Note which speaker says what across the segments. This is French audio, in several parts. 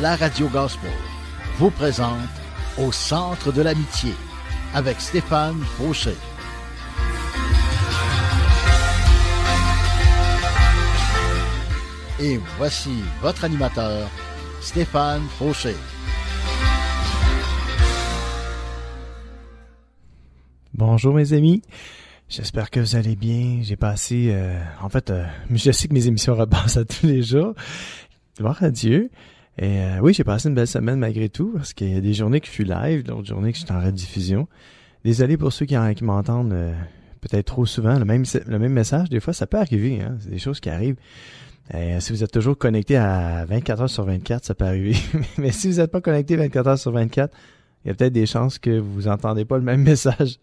Speaker 1: la Radio Gospel vous présente Au centre de l'amitié avec Stéphane Fauché. Et voici votre animateur, Stéphane Fauché.
Speaker 2: Bonjour mes amis, j'espère que vous allez bien. J'ai passé, je sais que mes émissions repassent à tous les jours, gloire à Dieu. Et oui, j'ai passé une belle semaine malgré tout, parce qu'il y a des journées que je suis live, d'autres journées que je suis en rediffusion. Désolé pour ceux qui m'entendent peut-être trop souvent, le même message, des fois ça peut arriver, hein, c'est des choses qui arrivent. Et si vous êtes toujours connecté à 24 heures sur 24, ça peut arriver. Mais si vous n'êtes pas connecté 24 heures sur 24, il y a peut-être des chances que vous n'entendez pas le même message.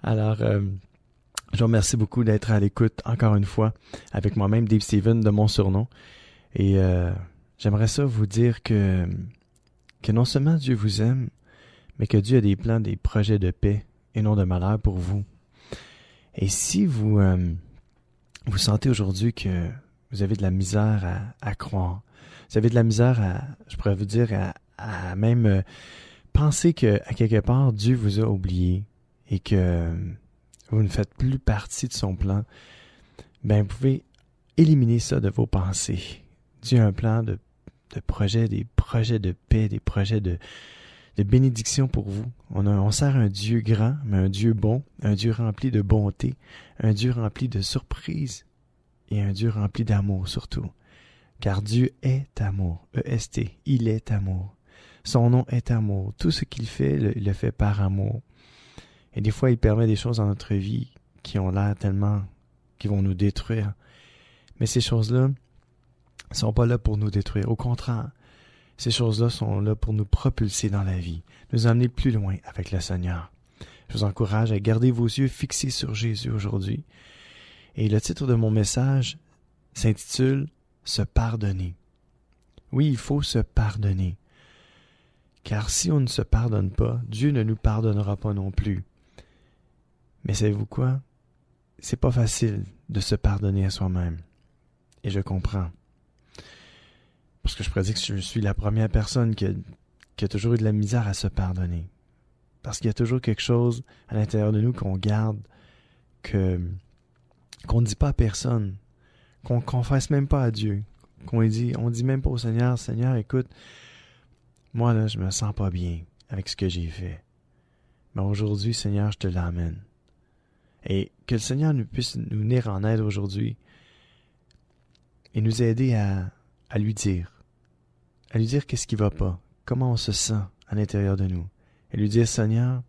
Speaker 2: Alors, je vous remercie beaucoup d'être à l'écoute, encore une fois, avec moi-même, Dave Steven, de mon surnom. Et j'aimerais ça vous dire que non seulement Dieu vous aime, mais que Dieu a des plans, des projets de paix et non de malheur pour vous. Et si vous sentez aujourd'hui que vous avez de la misère à croire, vous avez de la misère je pourrais vous dire, à même penser qu'à quelque part, Dieu vous a oublié et que vous ne faites plus partie de son plan, ben vous pouvez éliminer ça de vos pensées. Dieu a un plan de projet, des projets de paix, des projets de bénédiction pour vous. On sert un Dieu grand, mais un Dieu bon, un Dieu rempli de bonté, un Dieu rempli de surprises et un Dieu rempli d'amour surtout. Car Dieu est amour, E-S-T, il est amour. Son nom est amour. Tout ce qu'il fait, il le fait par amour. Et des fois, il permet des choses dans notre vie qui ont l'air tellement, qui vont nous détruire. Mais ces choses-là ne sont pas là pour nous détruire. Au contraire, ces choses-là sont là pour nous propulser dans la vie, nous amener plus loin avec le Seigneur. Je vous encourage à garder vos yeux fixés sur Jésus aujourd'hui. Et le titre de mon message s'intitule « Se pardonner ». Oui, il faut se pardonner. Car si on ne se pardonne pas, Dieu ne nous pardonnera pas non plus. Mais savez-vous quoi? C'est pas facile de se pardonner à soi-même. Et je comprends. Parce que je pourrais dire que je suis la première personne qui a toujours eu de la misère à se pardonner. Parce qu'il y a toujours quelque chose à l'intérieur de nous qu'on garde, qu'on ne dit pas à personne, qu'on confesse même pas à Dieu, on dit même pas au Seigneur, Seigneur, écoute, moi, là, je me sens pas bien avec ce que j'ai fait. Mais aujourd'hui, Seigneur, je te l'amène. Et que le Seigneur puisse nous venir en aide aujourd'hui et nous aider à lui dire qu'est-ce qui va pas, comment on se sent à l'intérieur de nous. Et lui dire, Seigneur,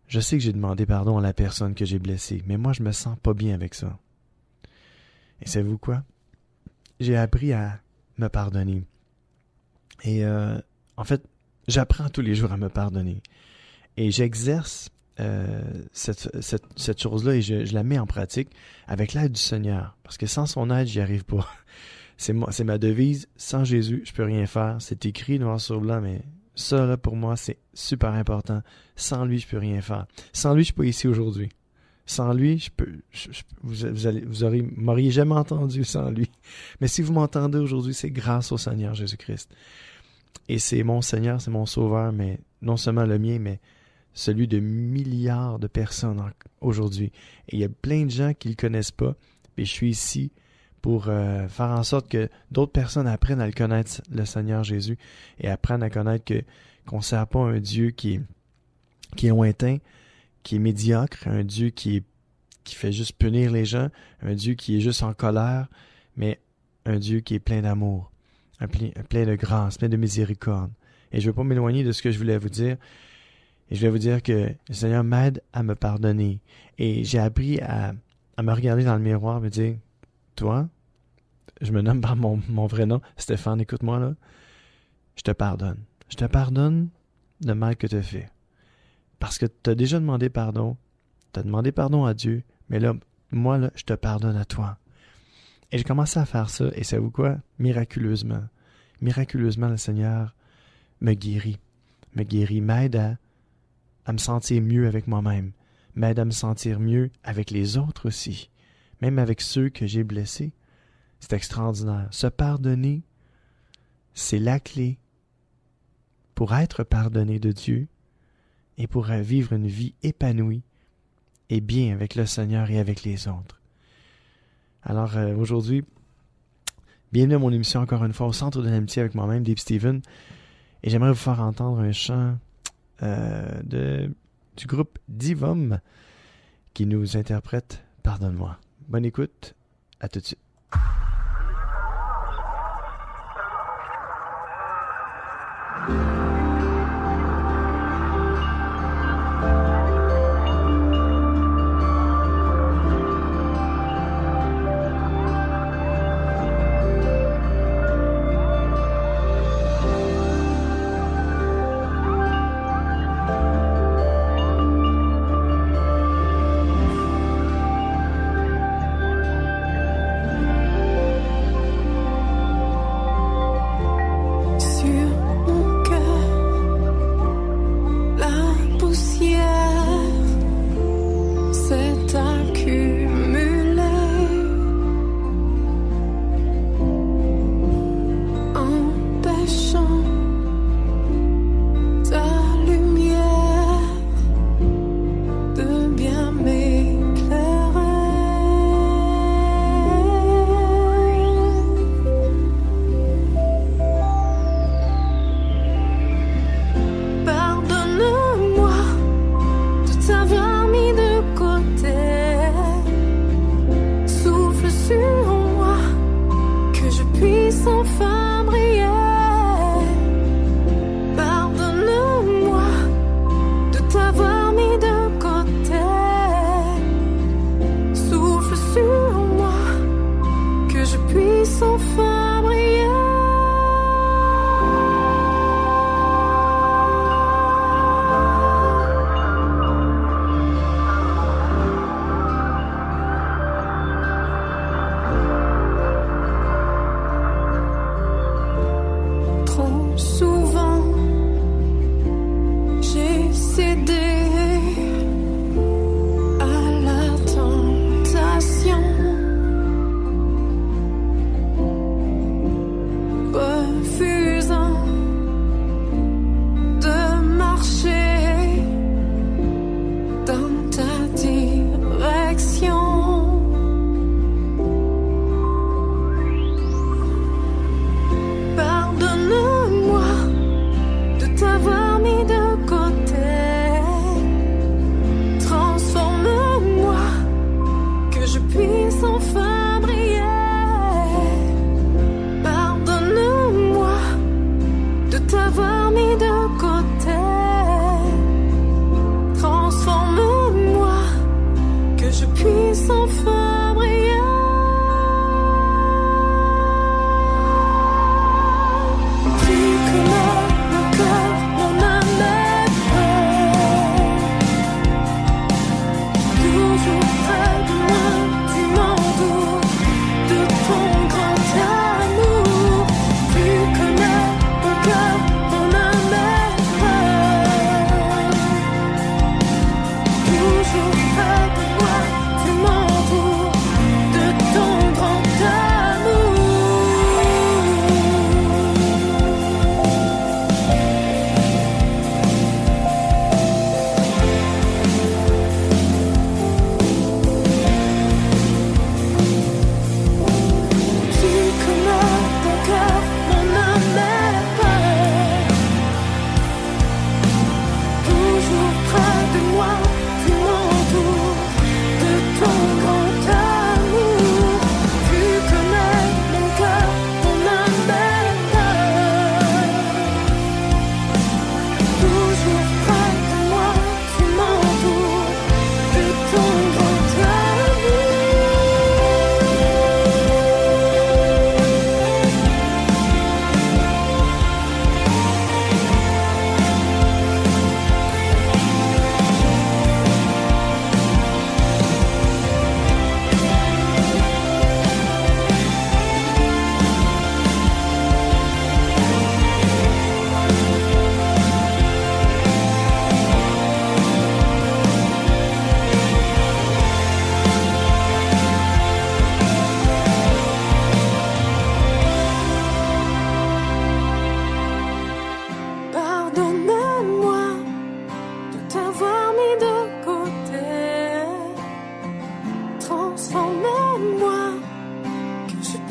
Speaker 2: je sais que j'ai demandé pardon à la personne que j'ai blessée, mais moi, je me sens pas bien avec ça. Et savez-vous quoi? J'ai appris à me pardonner. Et en fait, j'apprends tous les jours à me pardonner. Et j'exerce cette chose-là et je la mets en pratique avec l'aide du Seigneur. Parce que sans son aide, j'y arrive pas. C'est ma devise. Sans Jésus, je peux rien faire. C'est écrit noir sur blanc, mais ça, là, pour moi, c'est super important. Sans lui, je peux rien faire. Sans lui, je suis pas ici aujourd'hui. Sans lui, vous m'auriez jamais entendu sans lui. Mais si vous m'entendez aujourd'hui, c'est grâce au Seigneur Jésus-Christ. Et c'est mon Seigneur, c'est mon Sauveur, mais non seulement le mien, mais celui de milliards de personnes aujourd'hui. Et il y a plein de gens qui ne le connaissent pas. Et je suis ici pour faire en sorte que d'autres personnes apprennent à le connaître, le Seigneur Jésus, et apprennent à connaître qu'on ne sert pas un Dieu qui est lointain, qui est médiocre, un Dieu qui fait juste punir les gens, un Dieu qui est juste en colère, mais un Dieu qui est plein d'amour, plein de grâce, plein de miséricorde. Et je ne veux pas m'éloigner de ce que je voulais vous dire. Et je vais vous dire que le Seigneur m'aide à me pardonner. Et j'ai appris à me regarder dans le miroir et me dire, toi, je me nomme par mon vrai nom, Stéphane, écoute-moi là, je te pardonne. Je te pardonne le mal que tu as fait. Parce que tu as déjà demandé pardon, tu as demandé pardon à Dieu, mais là, moi, là, je te pardonne à toi. Et j'ai commencé à faire ça, et savez-vous quoi? Miraculeusement, le Seigneur me guérit, m'aide à me sentir mieux avec moi-même, m'aide à me sentir mieux avec les autres aussi, même avec ceux que j'ai blessés. C'est extraordinaire. Se pardonner, c'est la clé pour être pardonné de Dieu et pour vivre une vie épanouie et bien avec le Seigneur et avec les autres. Alors aujourd'hui, bienvenue à mon émission encore une fois au Centre de l'amitié avec moi-même, Dave Steven, et j'aimerais vous faire entendre un chant du groupe Divom qui nous interprète « Pardonne-moi ». Bonne écoute, à tout de suite.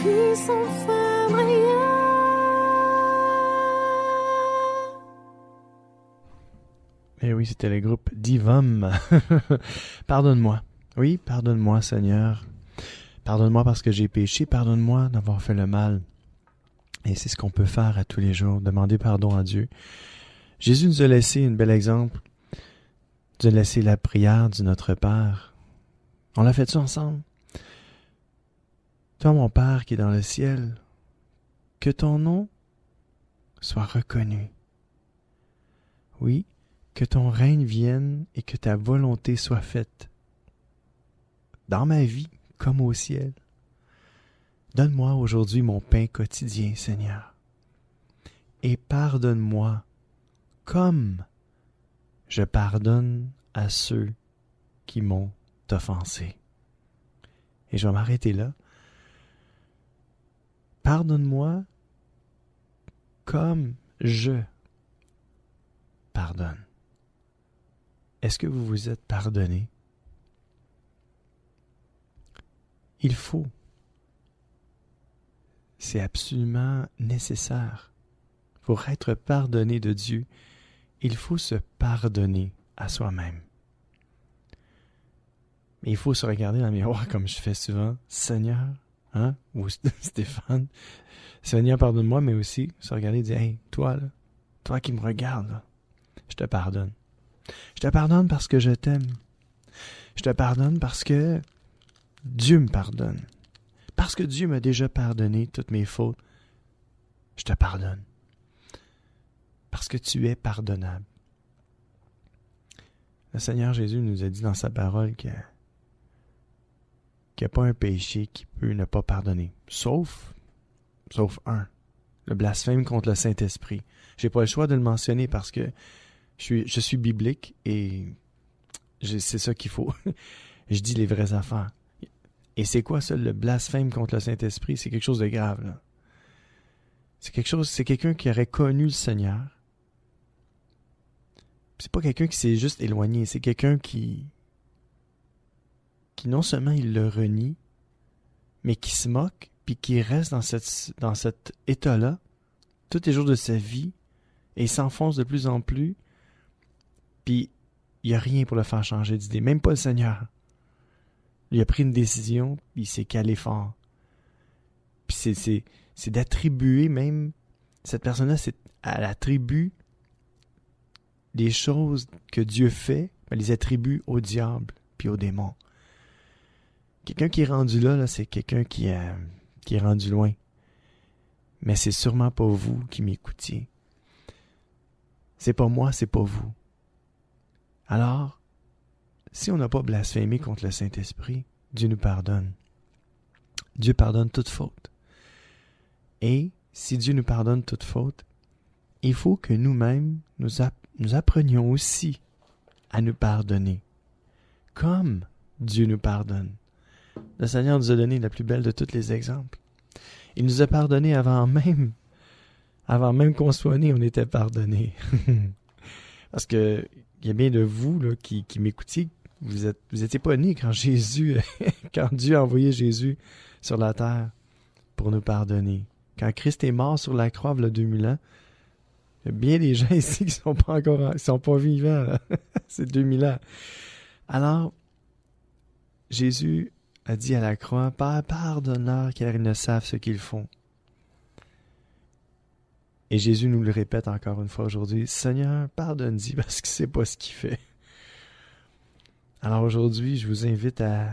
Speaker 3: qui sont faits brillants.
Speaker 2: Eh oui, c'était le groupe Divom. Pardonne-moi. Oui, pardonne-moi, Seigneur. Pardonne-moi parce que j'ai péché. Pardonne-moi d'avoir fait le mal. Et c'est ce qu'on peut faire à tous les jours, demander pardon à Dieu. Jésus nous a laissé un bel exemple. Il nous a laissé la prière du Notre Père. On l'a fait ça ensemble. Toi, mon Père qui est dans le ciel, que ton nom soit reconnu. Oui, que ton règne vienne et que ta volonté soit faite, dans ma vie comme au ciel. Donne-moi aujourd'hui mon pain quotidien, Seigneur, et pardonne-moi comme je pardonne à ceux qui m'ont offensé. Et je vais m'arrêter là. Pardonne-moi comme je pardonne. Est-ce que vous vous êtes pardonné? Il faut. C'est absolument nécessaire. Pour être pardonné de Dieu, il faut se pardonner à soi-même. Mais il faut se regarder dans le miroir comme je fais souvent. Seigneur, ou Stéphane, Seigneur, pardonne-moi, mais aussi se regarder et dire, hey, toi, là, toi qui me regardes, là, je te pardonne. Je te pardonne parce que je t'aime. Je te pardonne parce que Dieu me pardonne. Parce que Dieu m'a déjà pardonné toutes mes fautes. Je te pardonne. Parce que tu es pardonnable. Le Seigneur Jésus nous a dit dans sa parole qu'il n'y a pas un péché qui peut ne pas pardonner. Sauf un. Le blasphème contre le Saint-Esprit. J'ai pas le choix de le mentionner parce que je suis biblique et c'est ça qu'il faut. Je dis les vraies affaires. Et c'est quoi ça, le blasphème contre le Saint-Esprit? C'est quelque chose de grave, là. C'est quelqu'un qui aurait connu le Seigneur. C'est pas quelqu'un qui s'est juste éloigné, c'est quelqu'un qui non seulement il le renie, mais qui se moque, puis qui reste dans cet état-là, tous les jours de sa vie, et il s'enfonce de plus en plus, puis il n'y a rien pour le faire changer d'idée, même pas le Seigneur. Il a pris une décision, puis il s'est calé fort. Puis c'est d'attribuer même, cette personne-là, elle attribue des choses que Dieu fait, elle les attribue au diable, puis aux démons. Quelqu'un qui est rendu là, c'est quelqu'un qui est rendu loin. Mais c'est sûrement pas vous qui m'écoutiez. C'est pas moi, c'est pas vous. Alors, si on n'a pas blasphémé contre le Saint-Esprit, Dieu nous pardonne. Dieu pardonne toute faute. Et si Dieu nous pardonne toute faute, il faut que nous-mêmes, nous apprenions aussi à nous pardonner, comme Dieu nous pardonne. Le Seigneur nous a donné la plus belle de tous les exemples. Il nous a pardonné avant même qu'on soit né, on était pardonné. Parce que il y a bien de vous là, qui m'écoutiez, vous étiez pas nés quand quand Dieu a envoyé Jésus sur la terre pour nous pardonner. Quand Christ est mort sur la croix il y a 2000 ans, il y a bien des gens ici qui sont pas vivants, là. C'est 2000 ans. Alors, Jésus a dit à la croix, Père, pardonne-leur car ils ne savent ce qu'ils font. Et Jésus nous le répète encore une fois aujourd'hui, Seigneur, pardonne-y parce qu'il ne sait pas ce qu'il fait. Alors aujourd'hui, je vous invite à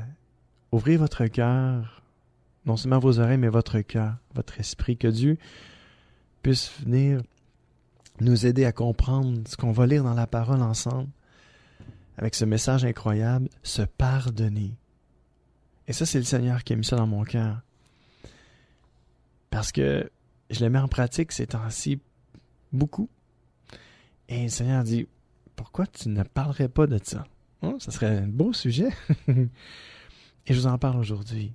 Speaker 2: ouvrir votre cœur, non seulement vos oreilles, mais votre cœur, votre esprit, que Dieu puisse venir nous aider à comprendre ce qu'on va lire dans la parole ensemble, avec ce message incroyable, se pardonner. Et ça, c'est le Seigneur qui a mis ça dans mon cœur. Parce que je le mets en pratique ces temps-ci beaucoup. Et le Seigneur dit, pourquoi tu ne parlerais pas de ça? Ça serait un beau sujet. Et je vous en parle aujourd'hui.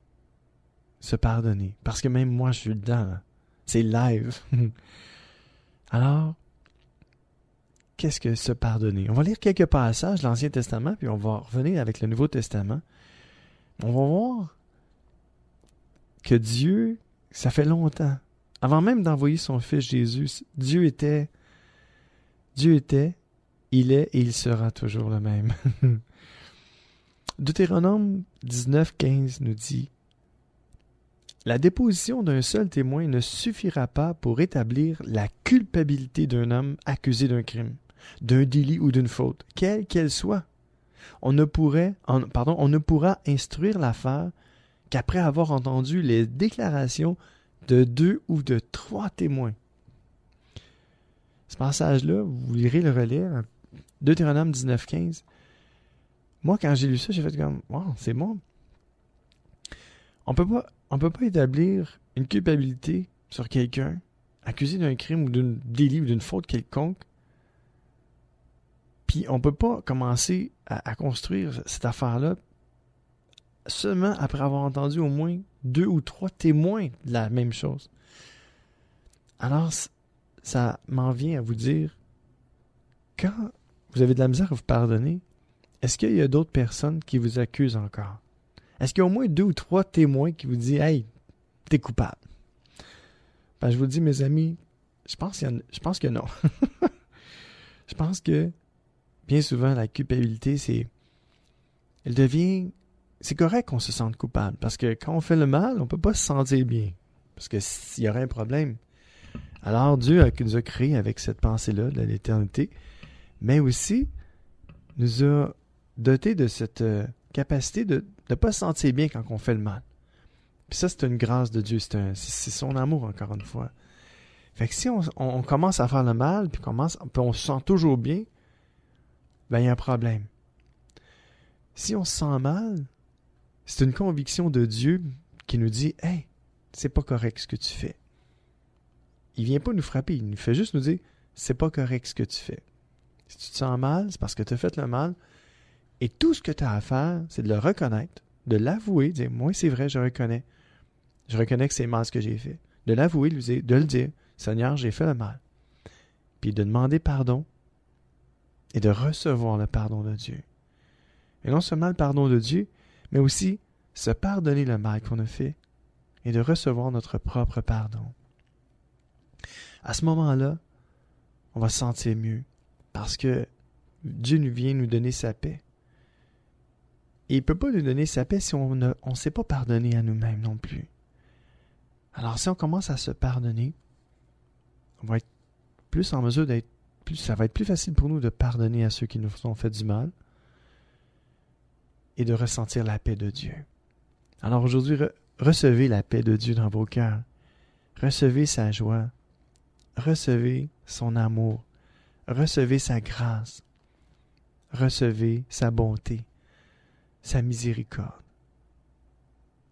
Speaker 2: Se pardonner. Parce que même moi, je suis dedans. Là. C'est live. Alors, qu'est-ce que se pardonner? On va lire quelques passages de l'Ancien Testament, puis on va revenir avec le Nouveau Testament. On va voir que Dieu ça fait longtemps. Avant même d'envoyer son Fils Jésus, Dieu était, il est et il sera toujours le même. Deutéronome 19:15 nous dit « La déposition d'un seul témoin ne suffira pas pour établir la culpabilité d'un homme accusé d'un crime, d'un délit ou d'une faute, quelle qu'elle soit. On ne pourra instruire l'affaire qu'après avoir entendu les déclarations de 2 ou de 3 témoins. » Ce passage-là, vous irez le relire, Deutéronome 19:15. Moi, quand j'ai lu ça, j'ai fait comme « Wow, c'est bon. » On peut pas établir une culpabilité sur quelqu'un accusé d'un crime ou d'un délit ou d'une faute quelconque. Puis on peut pas commencer à construire cette affaire-là seulement après avoir entendu au moins 2 ou 3 témoins de la même chose. Alors, ça m'en vient à vous dire, quand vous avez de la misère à vous pardonner, est-ce qu'il y a d'autres personnes qui vous accusent encore? Est-ce qu'il y a au moins 2 ou 3 témoins qui vous disent « Hey, t'es coupable ». Ben, je vous le dis, mes amis, je pense que non. Je pense que bien souvent, la culpabilité, c'est correct qu'on se sente coupable. Parce que quand on fait le mal, on peut pas se sentir bien. Parce que s'il y aurait un problème. Alors, Dieu nous a créés avec cette pensée-là de l'éternité, mais aussi nous a dotés de cette capacité de ne pas se sentir bien quand on fait le mal. Puis ça, c'est une grâce de Dieu. C'est son amour, encore une fois. Fait que si on commence à faire le mal, puis on se sent toujours bien, ben il y a un problème. Si on se sent mal, c'est une conviction de Dieu qui nous dit « Hey, c'est pas correct ce que tu fais. » Il vient pas nous frapper, il nous fait juste nous dire « C'est pas correct ce que tu fais. » Si tu te sens mal, c'est parce que tu as fait le mal. Et tout ce que tu as à faire, c'est de le reconnaître, de l'avouer, de dire « Moi, c'est vrai, je reconnais. Je reconnais que c'est mal ce que j'ai fait. » De l'avouer, de le dire « Seigneur, j'ai fait le mal. » Puis de demander pardon et de recevoir le pardon de Dieu. Et non seulement le pardon de Dieu, mais aussi se pardonner le mal qu'on a fait et de recevoir notre propre pardon. À ce moment-là, on va se sentir mieux parce que Dieu vient nous donner sa paix. Et il ne peut pas nous donner sa paix si on ne sait pas pardonner à nous-mêmes non plus. Alors si on commence à se pardonner, on va être plus en mesure ça va être plus facile pour nous de pardonner à ceux qui nous ont fait du mal et de ressentir la paix de Dieu. Alors aujourd'hui, recevez la paix de Dieu dans vos cœurs. Recevez sa joie. Recevez son amour. Recevez sa grâce. Recevez sa bonté, sa miséricorde.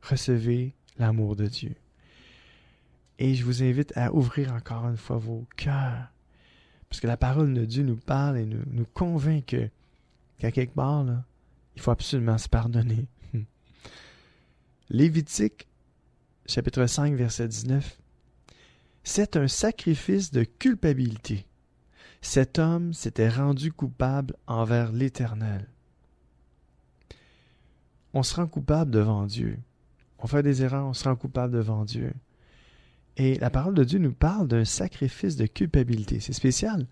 Speaker 2: Recevez l'amour de Dieu. Et je vous invite à ouvrir encore une fois vos cœurs. Parce que la parole de Dieu nous parle et nous convainc qu'à quelque part, là, il faut absolument se pardonner. Lévitique, chapitre 5, verset 19. C'est un sacrifice de culpabilité. Cet homme s'était rendu coupable envers l'Éternel. On se rend coupable devant Dieu. On fait des erreurs, on se rend coupable devant Dieu. Et la parole de Dieu nous parle d'un sacrifice de culpabilité. C'est spécial.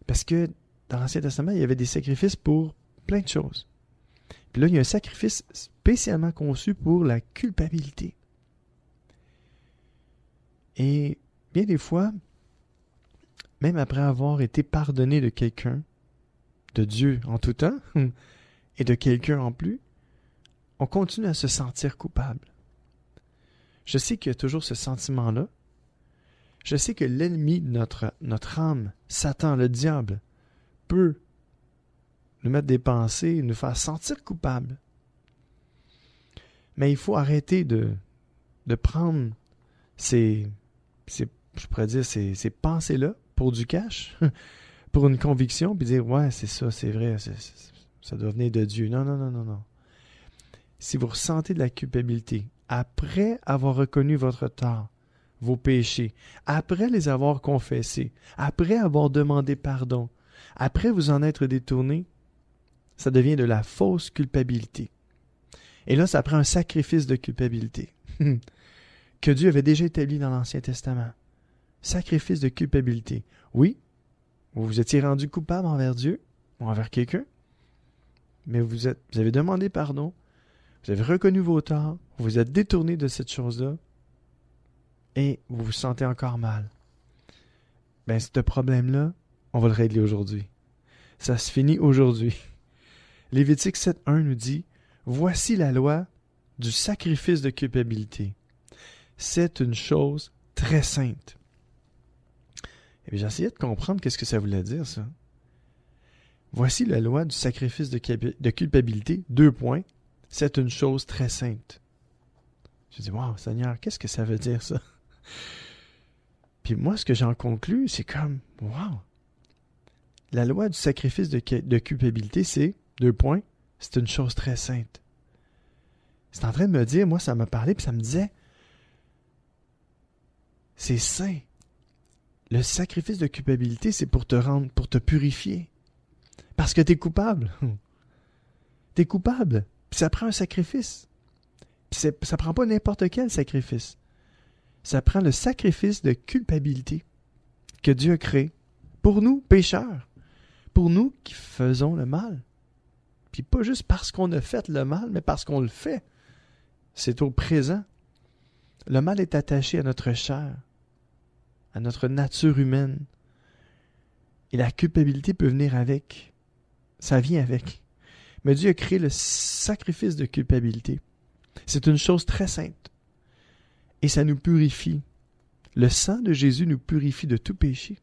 Speaker 2: Parce que dans l'Ancien Testament, il y avait des sacrifices pour plein de choses. Puis là, il y a un sacrifice spécialement conçu pour la culpabilité. Et bien des fois, même après avoir été pardonné de quelqu'un, de Dieu en tout temps, et de quelqu'un en plus, on continue à se sentir coupable. Je sais qu'il y a toujours ce sentiment-là. Je sais que l'ennemi de notre âme, Satan, le diable, peut nous mettre des pensées, nous faire sentir coupables. Mais il faut arrêter de prendre ces pensées-là pour du cash, pour une conviction, puis dire « Ouais, c'est ça, c'est vrai, ça doit venir de Dieu. » Non. Si vous ressentez de la culpabilité, après avoir reconnu votre tort, vos péchés, après les avoir confessés, après avoir demandé pardon, après vous en être détourné, ça devient de la fausse culpabilité. Et là, ça prend un sacrifice de culpabilité. que Dieu avait déjà établi dans l'Ancien Testament. Sacrifice de culpabilité. Oui, vous vous étiez rendu coupable envers Dieu ou envers quelqu'un, mais vous avez demandé pardon, vous avez reconnu vos torts, vous vous êtes détourné de cette chose-là et vous vous sentez encore mal. Ben, ce problème-là, on va le régler aujourd'hui. Ça se finit aujourd'hui. Lévitique 7.1 nous dit « Voici la loi du sacrifice de culpabilité. C'est une chose très sainte. » Et bien, j'essayais de comprendre qu'est-ce que ça voulait dire, ça. Voici la loi du sacrifice de culpabilité, 2 points. C'est une chose très sainte. Je dis, wow, Seigneur, qu'est-ce que ça veut dire, ça? Puis moi, ce que j'en conclus, c'est comme, wow. La loi du sacrifice de culpabilité, c'est, 2 points, c'est une chose très sainte. C'est en train de me dire, moi, ça m'a parlé, puis ça me disait, c'est saint. Le sacrifice de culpabilité, c'est pour te purifier. Parce que t'es coupable. T'es coupable. Puis ça prend un sacrifice. Puis ça prend pas n'importe quel sacrifice. Ça prend le sacrifice de culpabilité que Dieu a créé pour nous, pécheurs. Pour nous qui faisons le mal. Puis pas juste parce qu'on a fait le mal, mais parce qu'on le fait. C'est au présent. Le mal est attaché à notre chair, à notre nature humaine. Et la culpabilité peut venir avec. Ça vient avec. Mais Dieu a créé le sacrifice de culpabilité. C'est une chose très sainte. Et ça nous purifie. Le sang de Jésus nous purifie de tout péché.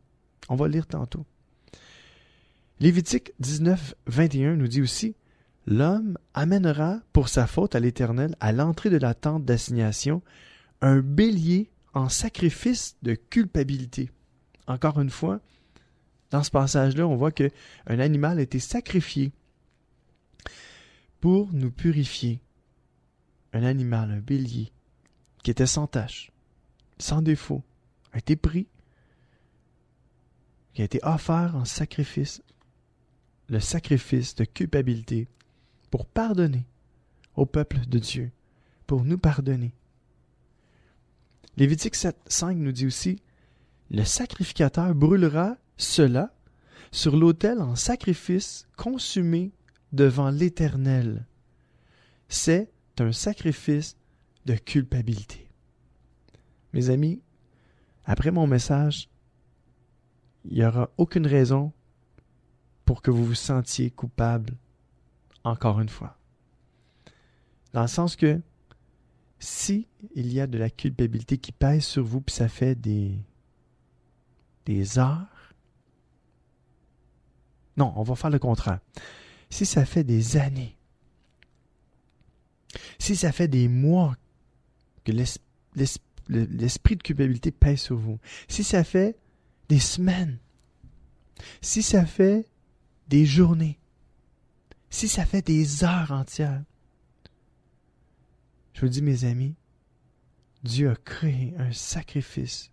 Speaker 2: On va le lire tantôt. Lévitique 19, 21 nous dit aussi « L'homme amènera pour sa faute à l'Éternel, à l'entrée de la tente d'assignation, un bélier en sacrifice de culpabilité. » Encore une fois, dans ce passage-là, on voit qu'un animal a été sacrifié pour nous purifier. Un animal, un bélier, qui était sans tache, sans défaut, a été pris, qui a été offert en sacrifice, le sacrifice de culpabilité pour pardonner au peuple de Dieu, pour nous pardonner. Lévitique 7.5 nous dit aussi « Le sacrificateur brûlera cela sur l'autel en sacrifice consumé devant l'Éternel. » C'est un sacrifice de culpabilité. Mes amis, après mon message, il n'y aura aucune raison pour que vous vous sentiez coupable encore une fois. Dans le sens que si il y a de la culpabilité qui pèse sur vous, puis ça fait des heures, non, on va faire le contraire. Si ça fait des années, si ça fait des mois que l'esprit de culpabilité pèse sur vous, si ça fait des semaines, si ça fait des journées, si ça fait des heures entières, je vous dis, mes amis, Dieu a créé un sacrifice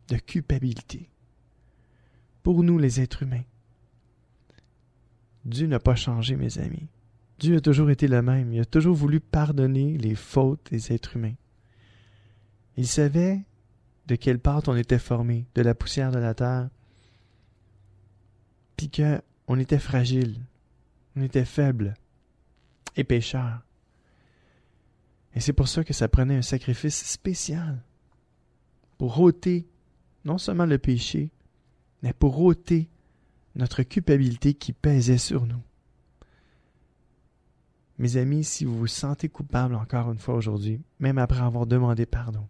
Speaker 2: de culpabilité pour nous, les êtres humains. Dieu n'a pas changé, mes amis. Dieu a toujours été le même. Il a toujours voulu pardonner les fautes des êtres humains. Il savait de quelle part on était formé, de la poussière de la terre, puis qu'on était fragile, on était faible et pécheur. Et c'est pour ça que ça prenait un sacrifice spécial pour ôter non seulement le péché, mais pour ôter notre culpabilité qui pesait sur nous. Mes amis, si vous vous sentez coupable encore une fois aujourd'hui, même après avoir demandé pardon,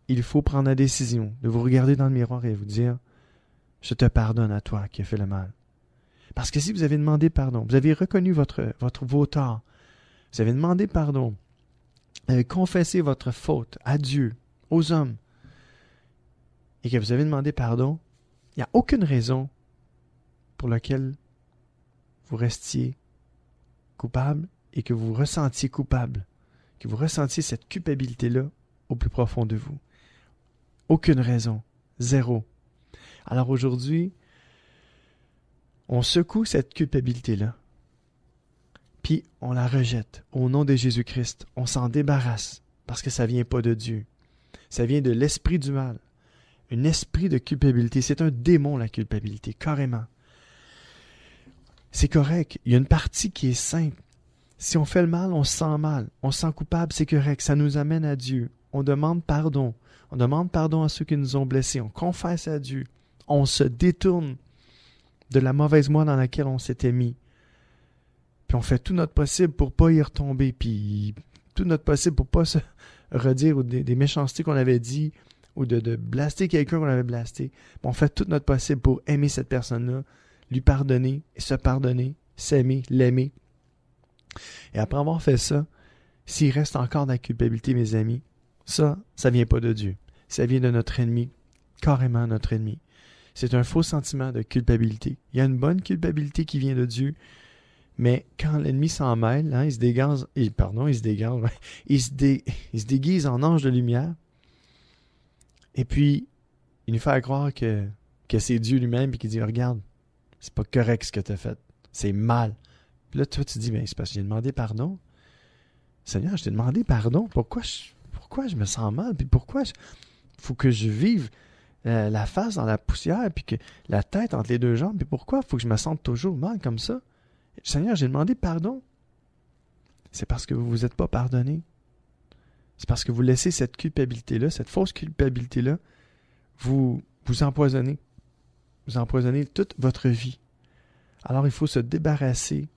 Speaker 2: il faut prendre la décision de vous regarder dans le miroir et vous dire « Je te pardonne à toi qui as fait le mal. » Parce que si vous avez demandé pardon, vous avez reconnu vos torts, vous avez demandé pardon, vous avez confessé votre faute à Dieu, aux hommes, et que vous avez demandé pardon, il n'y a aucune raison pour laquelle vous restiez coupable et que vous ressentiez coupable, que vous ressentiez cette culpabilité-là au plus profond de vous. Aucune raison. Zéro. Alors aujourd'hui, on secoue cette culpabilité-là, puis on la rejette au nom de Jésus-Christ. On s'en débarrasse. parce que ça vient pas de Dieu. Ça vient de l'esprit du mal. Un esprit de culpabilité. C'est un démon, la culpabilité, carrément. C'est correct. Il y a une partie qui est sainte. Si on fait le mal, on se sent mal. On se sent coupable, c'est correct. Ça nous amène à Dieu. On demande pardon. On demande pardon à ceux qui nous ont blessés. On confesse à Dieu. On se détourne de la mauvaise voie dans laquelle on s'était mis. Puis on fait tout notre possible pour pas y retomber. Puis tout notre possible pour pas se redire des méchancetés qu'on avait dit ou de blaster quelqu'un qu'on avait blasté. Puis on fait tout notre possible pour aimer cette personne-là, lui pardonner, se pardonner, s'aimer, l'aimer. Et après avoir fait ça, s'il reste encore de la culpabilité, mes amis, ça vient pas de Dieu. Ça vient de notre ennemi, carrément notre ennemi. C'est un faux sentiment de culpabilité. Il y a une bonne culpabilité qui vient de Dieu, mais quand l'ennemi s'en mêle, il se déguise en ange de lumière, et puis il nous fait croire que c'est Dieu lui-même, puis qu'il dit, regarde, c'est pas correct ce que tu as fait, c'est mal. Puis là, toi, tu dis, c'est parce que j'ai demandé pardon. Seigneur, je t'ai demandé pardon. Pourquoi je me sens mal? Puis pourquoi faut que je vive la face dans la poussière, puis que la tête entre les deux jambes? Puis pourquoi faut que je me sente toujours mal comme ça? Seigneur, j'ai demandé pardon. C'est parce que vous ne vous êtes pas pardonné. C'est parce que vous laissez cette culpabilité-là, cette fausse culpabilité-là, vous empoisonner. Vous empoisonnez toute votre vie. Alors, il faut se débarrasser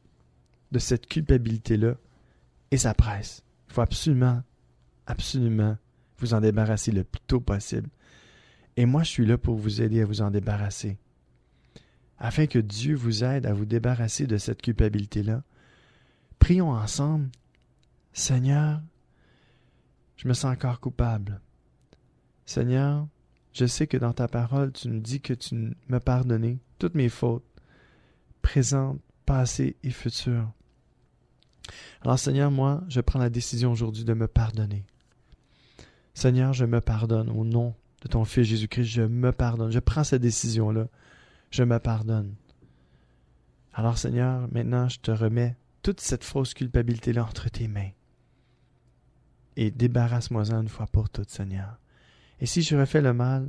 Speaker 2: de cette culpabilité-là et ça presse. Il faut absolument vous en débarrasser le plus tôt possible. Et moi, je suis là pour vous aider à vous en débarrasser. Afin que Dieu vous aide à vous débarrasser de cette culpabilité-là, prions ensemble. Seigneur, je me sens encore coupable. Seigneur, je sais que dans ta parole, tu nous dis que tu m'as pardonné toutes mes fautes, présentes, passées et futures. Alors Seigneur, moi, je prends la décision aujourd'hui de me pardonner. Seigneur, je me pardonne au nom de ton Fils Jésus-Christ, je me pardonne. Je prends cette décision-là. Je me pardonne. Alors Seigneur, maintenant, je te remets toute cette fausse culpabilité-là entre tes mains. Et débarrasse-moi-en une fois pour toutes, Seigneur. Et si je refais le mal,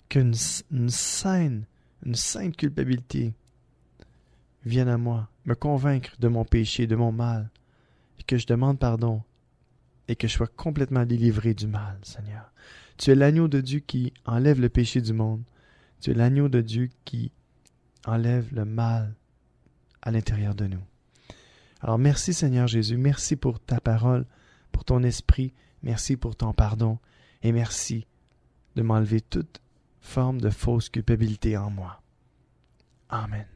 Speaker 2: qu'une sainte culpabilité vienne à moi, me convaincre de mon péché, de mon mal, et que je demande pardon, et que je sois complètement délivré du mal, Seigneur. Tu es l'agneau de Dieu qui enlève le péché du monde. Tu es l'agneau de Dieu qui enlève le mal à l'intérieur de nous. Alors merci Seigneur Jésus, merci pour ta parole, pour ton esprit, merci pour ton pardon et merci de m'enlever toute forme de fausse culpabilité en moi. Amen.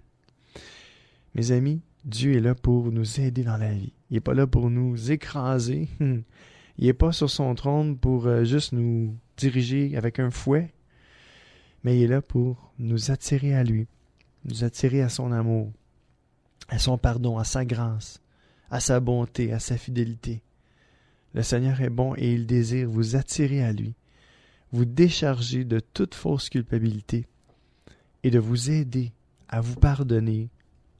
Speaker 2: Mes amis, Dieu est là pour nous aider dans la vie. Il n'est pas là pour nous écraser. Il n'est pas sur son trône pour juste nous diriger avec un fouet. Mais il est là pour nous attirer à lui, nous attirer à son amour, à son pardon, à sa grâce, à sa bonté, à sa fidélité. Le Seigneur est bon et il désire vous attirer à lui, vous décharger de toute fausse culpabilité et de vous aider à vous pardonner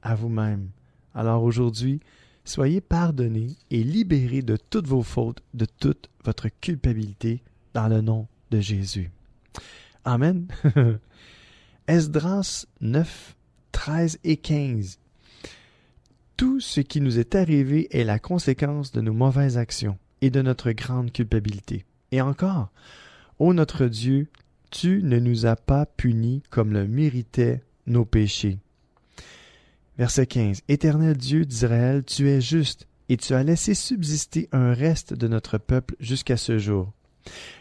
Speaker 2: à vous-même. Alors aujourd'hui, soyez pardonnés et libérés de toutes vos fautes, de toute votre culpabilité dans le nom de Jésus. Amen. Esdras 9, 13 et 15. Tout ce qui nous est arrivé est la conséquence de nos mauvaises actions et de notre grande culpabilité. Et encore, ô notre Dieu, tu ne nous as pas punis comme le méritaient nos péchés. Verset 15. Éternel Dieu d'Israël, tu es juste et tu as laissé subsister un reste de notre peuple jusqu'à ce jour.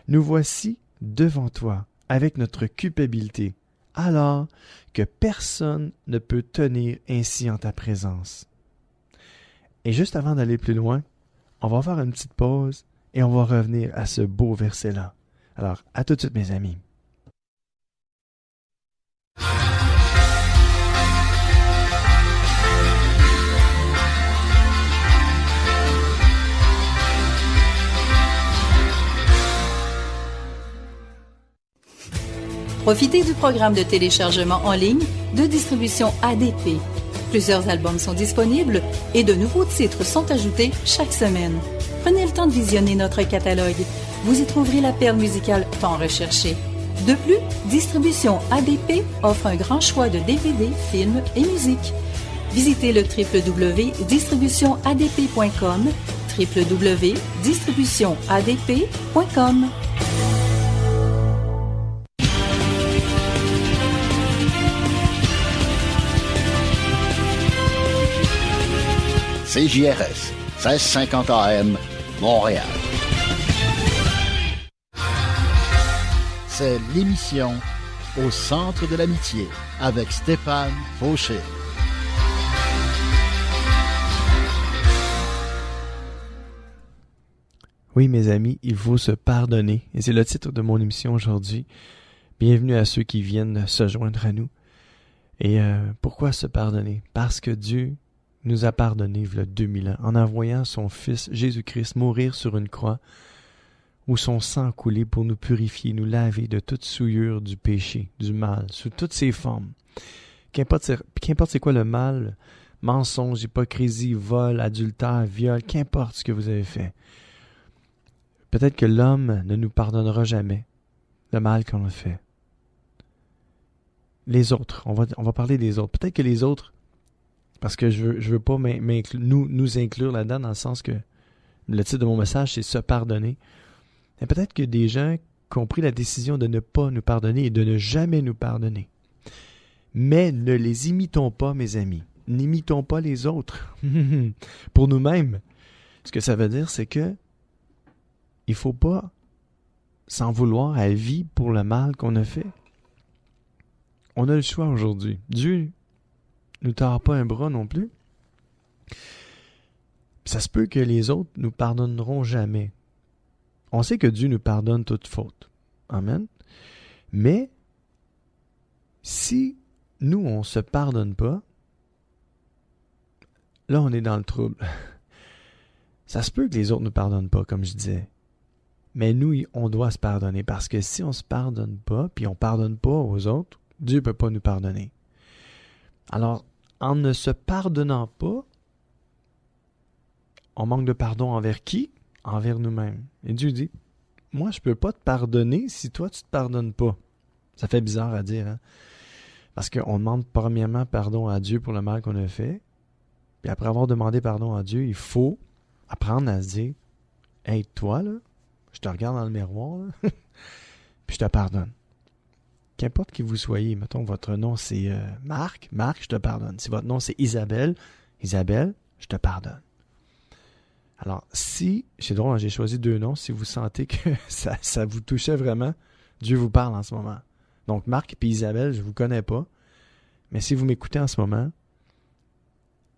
Speaker 2: Nous voici devant toi avec notre culpabilité, alors que personne ne peut tenir ainsi en ta présence. Et juste avant d'aller plus loin, on va faire une petite pause et on va revenir à ce beau verset-là. Alors, à tout de suite, mes amis.
Speaker 4: Profitez du programme de téléchargement en ligne de distribution ADP. Plusieurs albums sont disponibles et de nouveaux titres sont ajoutés chaque semaine. Prenez le temps de visionner notre catalogue. Vous y trouverez la perle musicale tant recherchée. De plus, Distribution ADP offre un grand choix de DVD, films et musique. Visitez le www.distributionadp.com, www.distributionadp.com.
Speaker 1: CJRS, 1650 AM, Montréal. C'est l'émission Au centre de l'amitié avec Stéphane Fauché.
Speaker 2: Oui, mes amis, il faut se pardonner. Et c'est le titre de mon émission aujourd'hui. Bienvenue à ceux qui viennent se joindre à nous. Et pourquoi se pardonner? Parce que Dieu nous a pardonné il y a 2000 ans en envoyant son Fils Jésus-Christ mourir sur une croix où son sang a coulé pour nous purifier, nous laver de toute souillure du péché, du mal, sous toutes ses formes. Qu'importe c'est quoi le mal, mensonge, hypocrisie, vol, adultère, viol, qu'importe ce que vous avez fait. Peut-être que l'homme ne nous pardonnera jamais le mal qu'on a fait. Les autres, on va parler des autres. Peut-être que les autres, parce que je veux pas nous inclure là-dedans, dans le sens que le titre de mon message, c'est « Se pardonner ». Mais peut-être que des gens qui ont pris la décision de ne pas nous pardonner et de ne jamais nous pardonner. Mais ne les imitons pas, mes amis. N'imitons pas les autres. Pour nous-mêmes. Ce que ça veut dire, c'est que il ne faut pas s'en vouloir à vie pour le mal qu'on a fait. On a le choix aujourd'hui. Dieu ne nous tord pas un bras non plus. Ça se peut que les autres nous pardonneront jamais. On sait que Dieu nous pardonne toute faute. Amen. Mais si nous, on ne se pardonne pas, là, on est dans le trouble. Ça se peut que les autres ne nous pardonnent pas, comme je disais. Mais nous, on doit se pardonner. Parce que si on ne se pardonne pas, puis on ne pardonne pas aux autres, Dieu ne peut pas nous pardonner. Alors, en ne se pardonnant pas, on manque de pardon envers qui? Envers nous-mêmes. Et Dieu dit, moi, je ne peux pas te pardonner si toi, tu ne te pardonnes pas. Ça fait bizarre à dire, hein? Parce qu'on demande premièrement pardon à Dieu pour le mal qu'on a fait. Puis après avoir demandé pardon à Dieu, il faut apprendre à se dire, hey, toi, là, je te regarde dans le miroir, là, puis je te pardonne. Qu'importe qui vous soyez, mettons, votre nom, c'est Marc, je te pardonne. Si votre nom, c'est Isabelle, je te pardonne. Alors, si, c'est drôle, j'ai choisi 2 noms, si vous sentez que ça vous touchait vraiment, Dieu vous parle en ce moment. Donc, Marc et Isabelle, je ne vous connais pas, mais si vous m'écoutez en ce moment,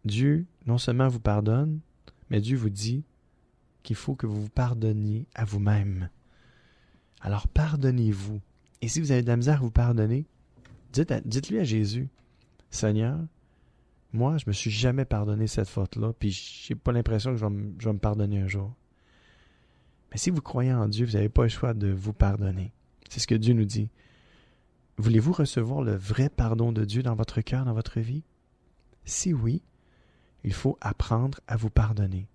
Speaker 2: Dieu, non seulement vous pardonne, mais Dieu vous dit qu'il faut que vous vous pardonniez à vous-même. Alors, pardonnez-vous. Et si vous avez de la misère à vous pardonner, dites-lui à Jésus, Seigneur, moi, je me suis jamais pardonné cette faute-là, puis j'ai pas l'impression que je vais me pardonner un jour. Mais si vous croyez en Dieu, vous n'avez pas le choix de vous pardonner. C'est ce que Dieu nous dit. Voulez-vous recevoir le vrai pardon de Dieu dans votre cœur, dans votre vie? Si oui, il faut apprendre à vous pardonner.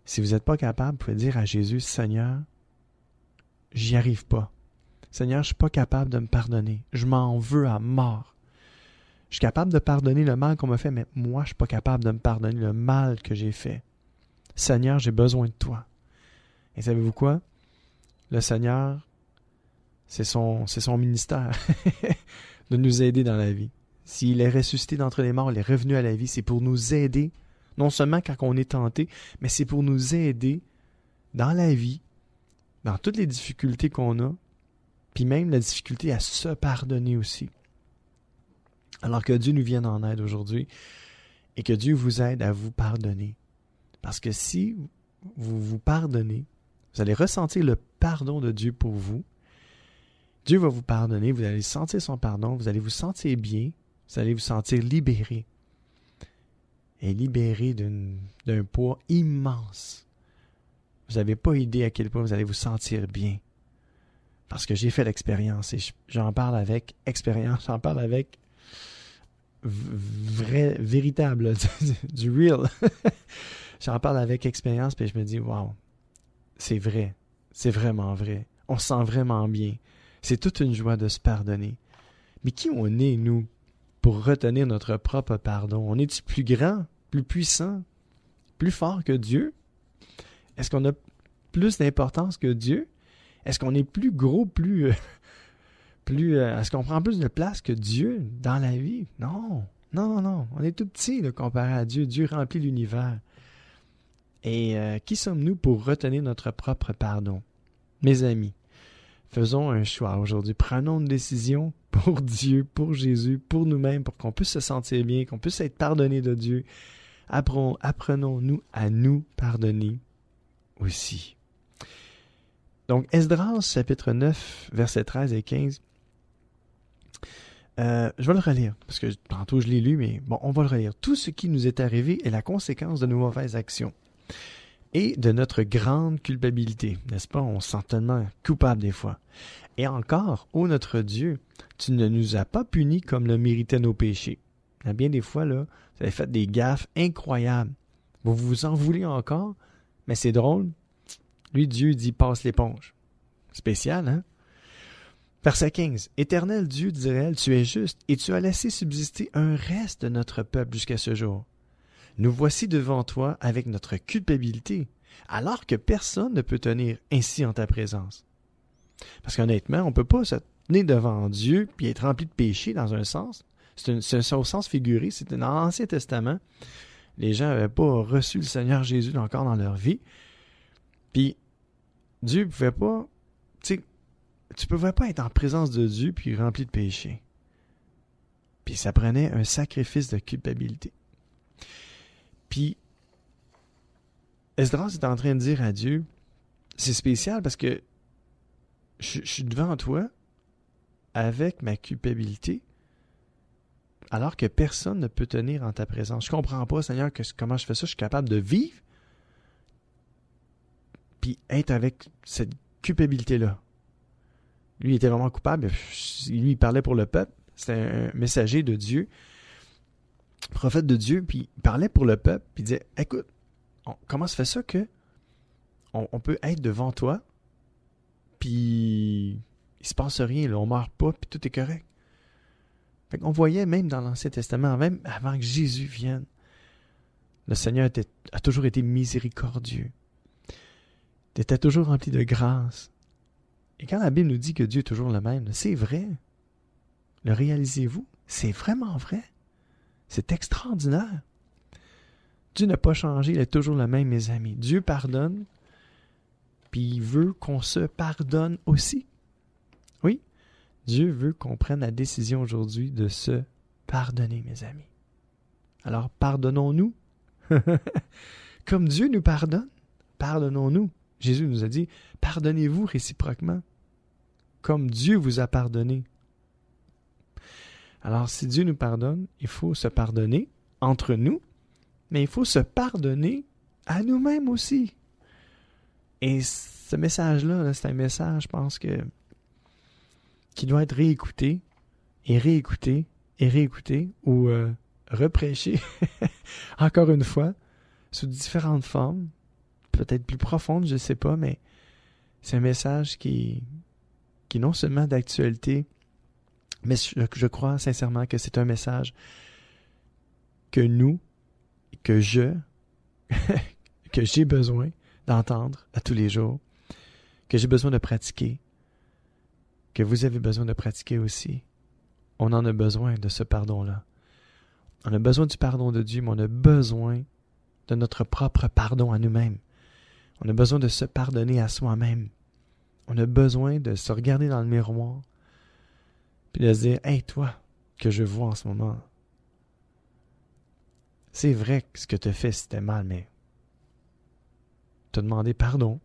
Speaker 2: Si vous n'êtes pas capable, vous pouvez dire à Jésus, Seigneur, j'y arrive pas. Seigneur, je ne suis pas capable de me pardonner. Je m'en veux à mort. Je suis capable de pardonner le mal qu'on m'a fait, mais moi, je ne suis pas capable de me pardonner le mal que j'ai fait. Seigneur, j'ai besoin de toi. Et savez-vous quoi? Le Seigneur, c'est son ministère de nous aider dans la vie. S'il est ressuscité d'entre les morts, il est revenu à la vie, c'est pour nous aider, non seulement quand on est tenté, mais c'est pour nous aider dans la vie, dans toutes les difficultés qu'on a, puis même la difficulté à se pardonner aussi. Alors que Dieu nous vienne en aide aujourd'hui et que Dieu vous aide à vous pardonner. Parce que si vous vous pardonnez, vous allez ressentir le pardon de Dieu pour vous. Dieu va vous pardonner, vous allez sentir son pardon, vous allez vous sentir bien, vous allez vous sentir libéré. Et libéré d'un poids immense. Vous n'avez pas idée à quel point vous allez vous sentir bien. Parce que j'ai fait l'expérience et j'en parle avec expérience, j'en parle avec véritable, du real. J'en parle avec expérience, puis je me dis, wow, c'est vrai. C'est vraiment vrai. On se sent vraiment bien. C'est toute une joie de se pardonner. Mais qui on est, nous, pour retenir notre propre pardon? On est-tu plus grand, plus puissant, plus fort que Dieu? Est-ce qu'on a plus d'importance que Dieu? Est-ce qu'on est plus gros, est-ce qu'on prend plus de place que Dieu dans la vie? Non. On est tout petit là, comparé à Dieu. Dieu remplit l'univers. Et qui sommes-nous pour retenir notre propre pardon? Mes amis, faisons un choix aujourd'hui. Prenons une décision pour Dieu, pour Jésus, pour nous-mêmes, pour qu'on puisse se sentir bien, qu'on puisse être pardonné de Dieu. Apprenons-nous à nous pardonner aussi. Donc, Esdras, chapitre 9, versets 13 et 15. Je vais le relire, parce que tantôt je l'ai lu, mais bon, on va le relire. Tout ce qui nous est arrivé est la conséquence de nos mauvaises actions et de notre grande culpabilité, n'est-ce pas? On se sent tellement coupable des fois. Et encore, ô notre Dieu, tu ne nous as pas punis comme le méritaient nos péchés. Il y a bien des fois, là, vous avez fait des gaffes incroyables. Vous vous en voulez encore, mais c'est drôle. Lui, Dieu dit, passe l'éponge. Spécial, hein? Verset 15. Éternel Dieu d'Israël, tu es juste, et tu as laissé subsister un reste de notre peuple jusqu'à ce jour. Nous voici devant toi avec notre culpabilité, alors que personne ne peut tenir ainsi en ta présence. Parce qu'honnêtement, on ne peut pas se tenir devant Dieu puis être rempli de péché dans un sens. C'est au sens figuré, c'est dans l'Ancien Testament. Les gens n'avaient pas reçu le Seigneur Jésus encore dans leur vie. Puis Dieu ne pouvait pas, tu ne pouvais pas être en présence de Dieu puis rempli de péché. Puis ça prenait un sacrifice de culpabilité. Puis Esdras est en train de dire à Dieu, c'est spécial parce que je suis devant toi avec ma culpabilité alors que personne ne peut tenir en ta présence. Je comprends pas, Seigneur, comment je fais ça. Je suis capable de vivre puis être avec cette culpabilité-là. Lui, il était vraiment coupable. Lui, il parlait pour le peuple. C'était un messager de Dieu, prophète de Dieu, puis il parlait pour le peuple, puis il disait, écoute, comment se fait ça que on peut être devant toi, puis il se passe rien, là, on meurt pas, puis tout est correct. Fait qu'on voyait même dans l'Ancien Testament, même avant que Jésus vienne, le Seigneur a toujours été miséricordieux. Il était toujours rempli de grâce. Et quand la Bible nous dit que Dieu est toujours le même, c'est vrai. Le réalisez-vous? C'est vraiment vrai. C'est extraordinaire. Dieu n'a pas changé, il est toujours le même, mes amis. Dieu pardonne, puis il veut qu'on se pardonne aussi. Oui, Dieu veut qu'on prenne la décision aujourd'hui de se pardonner, mes amis. Alors, pardonnons-nous. Comme Dieu nous pardonne, pardonnons-nous. Jésus nous a dit, pardonnez-vous réciproquement, comme Dieu vous a pardonné. Alors, si Dieu nous pardonne, il faut se pardonner entre nous, mais il faut se pardonner à nous-mêmes aussi. Et ce message-là, c'est un message, je pense, qui doit être réécouté, et réécouté, et réécouté, ou reprêché, encore une fois, sous différentes formes, peut-être plus profondes, je ne sais pas, mais c'est un message qui est non seulement d'actualité, mais je crois sincèrement que c'est un message que j'ai besoin d'entendre à tous les jours, que j'ai besoin de pratiquer, que vous avez besoin de pratiquer aussi. On en a besoin de ce pardon-là. On a besoin du pardon de Dieu, mais on a besoin de notre propre pardon à nous-mêmes. On a besoin de se pardonner à soi-même. On a besoin de se regarder dans le miroir puis de se dire, « Hey, toi, que je vois en ce moment, c'est vrai que ce que tu as fait, c'était mal, mais tu as demandé pardon.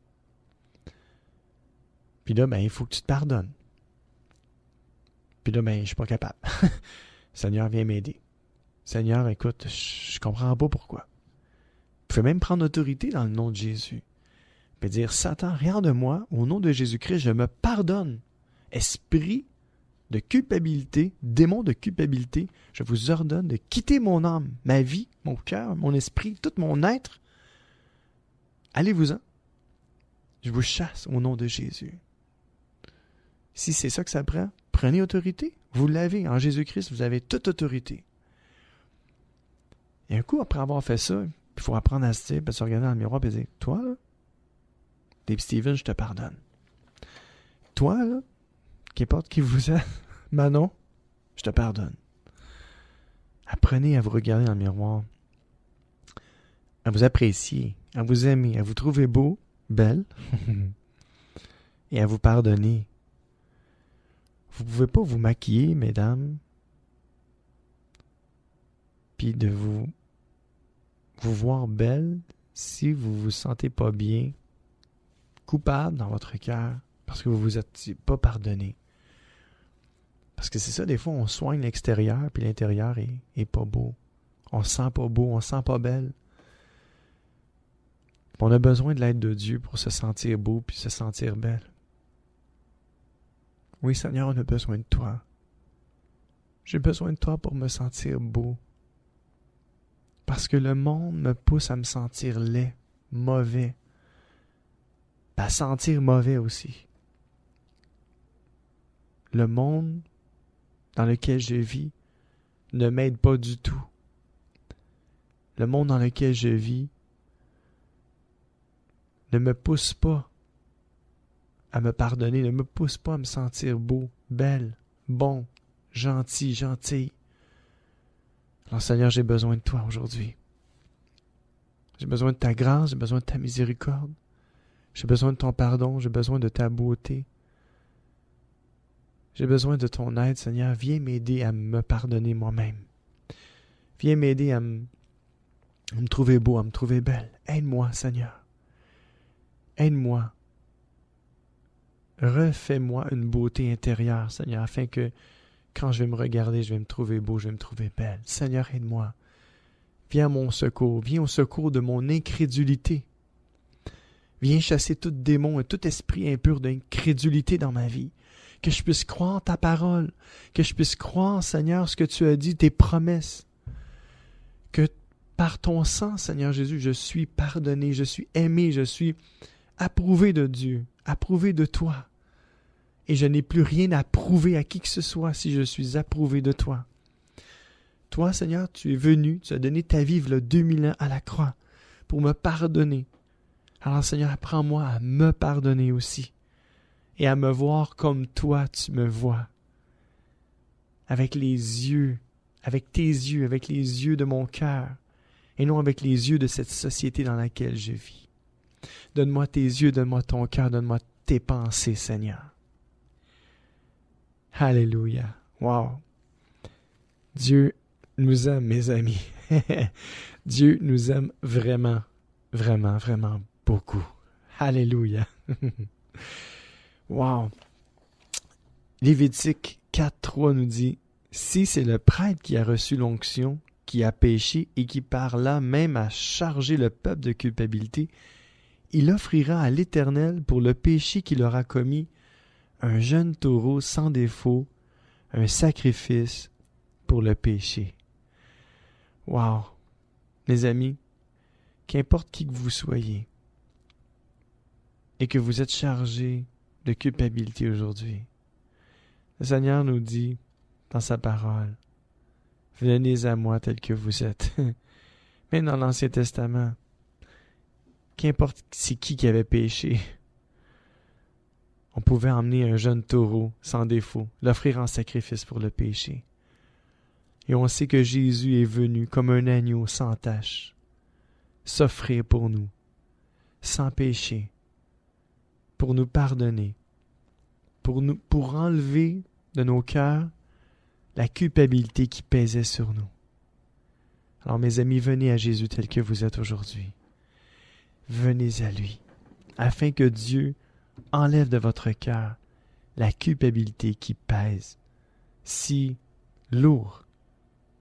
Speaker 2: Puis là, il faut que tu te pardonnes. Puis là, je suis pas capable. Seigneur, viens m'aider. Seigneur, écoute, je comprends pas pourquoi. » Vous pouvez même prendre autorité dans le nom de Jésus. Puis dire, Satan, regarde-moi, au nom de Jésus-Christ, je me pardonne. Esprit de culpabilité, démon de culpabilité, je vous ordonne de quitter mon âme, ma vie, mon cœur, mon esprit, tout mon être, allez-vous-en. Je vous chasse au nom de Jésus. Si c'est ça que ça prend, prenez autorité. Vous l'avez. En Jésus-Christ, vous avez toute autorité. Et un coup, après avoir fait ça, il faut apprendre à se dire, puis se regarder dans le miroir et dire, toi, là, Dave Steven, je te pardonne. Toi, là, qu'importe qui vous êtes, Manon, je te pardonne. Apprenez à vous regarder dans le miroir, à vous apprécier, à vous aimer, à vous trouver beau, belle, et à vous pardonner. Vous ne pouvez pas vous maquiller, mesdames, puis de vous voir belle si vous ne vous sentez pas bien, coupable dans votre cœur, parce que vous ne vous êtes pas pardonné. Parce que c'est ça, des fois, on soigne l'extérieur, puis l'intérieur est pas beau. On se sent pas beau, on se sent pas belle. On a besoin de l'aide de Dieu pour se sentir beau, puis se sentir belle. Oui, Seigneur, on a besoin de toi. J'ai besoin de toi pour me sentir beau. Parce que le monde me pousse à me sentir laid, mauvais, à sentir mauvais aussi. Le monde dans lequel je vis ne m'aide pas du tout. Le monde dans lequel je vis ne me pousse pas à me pardonner, ne me pousse pas à me sentir beau, belle, bon, gentil, gentille. Alors Seigneur, j'ai besoin de toi aujourd'hui. J'ai besoin de ta grâce, j'ai besoin de ta miséricorde. J'ai besoin de ton pardon, j'ai besoin de ta beauté. J'ai besoin de ton aide, Seigneur. Viens m'aider à me pardonner moi-même. Viens m'aider à me trouver beau, à me trouver belle. Aide-moi, Seigneur. Aide-moi. Refais-moi une beauté intérieure, Seigneur, afin que quand je vais me regarder, je vais me trouver beau, je vais me trouver belle. Seigneur, aide-moi. Viens à mon secours. Viens au secours de mon incrédulité. Viens chasser tout démon et tout esprit impur d'incrédulité dans ma vie. Que je puisse croire ta parole. Que je puisse croire, Seigneur, ce que tu as dit, tes promesses. Que par ton sang, Seigneur Jésus, je suis pardonné, je suis aimé, je suis approuvé de Dieu, approuvé de toi. Et je n'ai plus rien à prouver à qui que ce soit si je suis approuvé de toi. Toi, Seigneur, tu es venu, tu as donné ta vie il y a 2000 ans à la croix pour me pardonner. Alors, Seigneur, apprends-moi à me pardonner aussi et à me voir comme toi, tu me vois. Avec les yeux, avec tes yeux, avec les yeux de mon cœur et non avec les yeux de cette société dans laquelle je vis. Donne-moi tes yeux, donne-moi ton cœur, donne-moi tes pensées, Seigneur. Alléluia. Wow. Dieu nous aime, mes amis. Dieu nous aime vraiment, vraiment, vraiment beaucoup. Alléluia. Wow. Lévitique 4.3 nous dit, « Si c'est le prêtre qui a reçu l'onction, qui a péché et qui par là même a chargé le peuple de culpabilité, il offrira à l'Éternel pour le péché qu'il aura commis un jeune taureau sans défaut, un sacrifice pour le péché. » Wow! Mes amis, qu'importe qui que vous soyez et que vous êtes chargés de culpabilité aujourd'hui, le Seigneur nous dit dans sa parole, « Venez à moi tel que vous êtes. » Même dans l'Ancien Testament, qu'importe c'est qui avait péché, on pouvait emmener un jeune taureau sans défaut, l'offrir en sacrifice pour le péché. Et on sait que Jésus est venu comme un agneau sans tache, s'offrir pour nous, sans péché, pour nous pardonner, pour enlever de nos cœurs la culpabilité qui pesait sur nous. Alors mes amis, venez à Jésus tel que vous êtes aujourd'hui. Venez à lui, afin que Dieu enlève de votre cœur la culpabilité qui pèse si lourd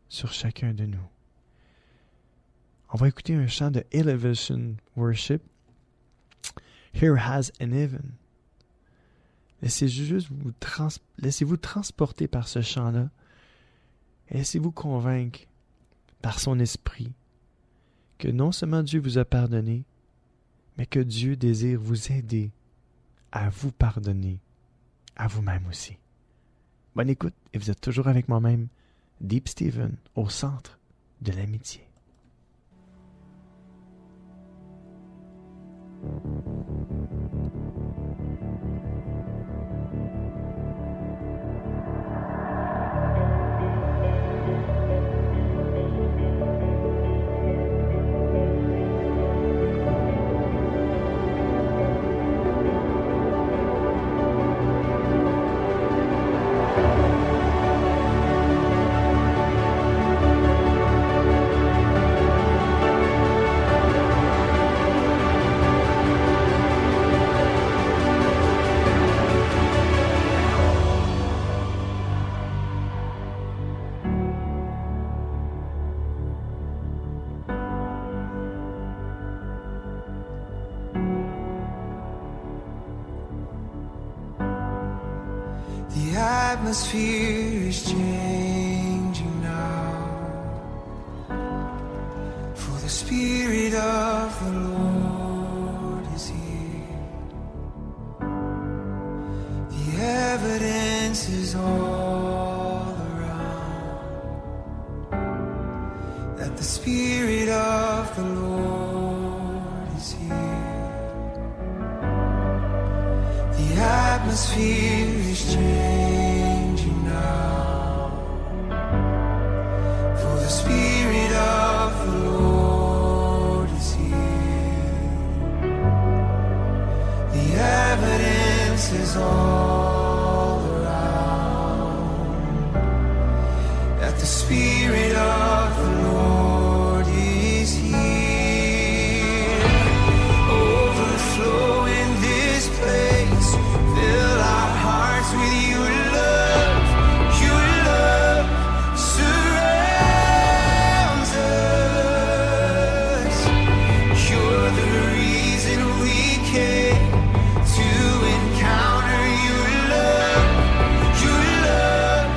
Speaker 2: sur chacun de nous. On va écouter un chant de Elevation Worship, Here Has an Heaven. Laissez-vous transporter par ce chant-là et laissez-vous convaincre par son esprit que non seulement Dieu vous a pardonné, mais que Dieu désire vous aider à vous pardonner, à vous-même aussi. Bonne écoute, et vous êtes toujours avec moi-même, Deep Steven, au centre de l'amitié.
Speaker 5: The atmosphere is changing now, for the Spirit of the Lord is here. The evidence is all around that the Spirit of the Lord is here. The atmosphere is changing now, for the Spirit of the Lord is here. The evidence is all around that the Spirit of the Lord is here. Overflow in this place, fill our hearts with your love. Your love surrounds us. You're the reason we came to encounter your love. Your love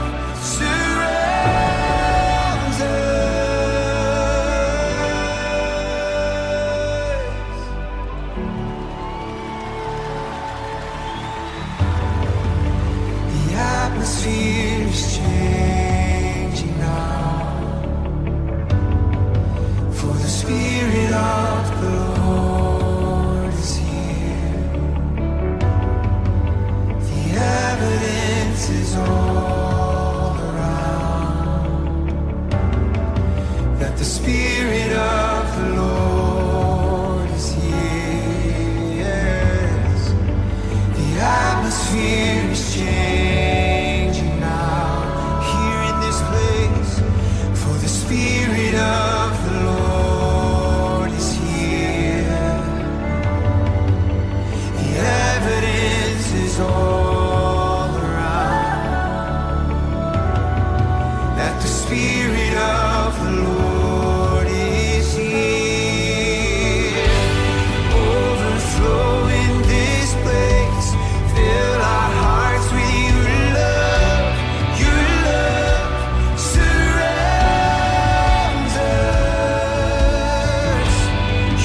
Speaker 5: surrounds us. The atmosphere is changing now, for the Spirit of the Lord is here. The evidence is all around that the Spirit of the Lord is here. Yes. The atmosphere is changing now, here in this place, for the Spirit of the Lord is here. The evidence is all around that the Spirit of the Lord is here. Overflow in this place, fill our hearts with your love. Your love surrounds us.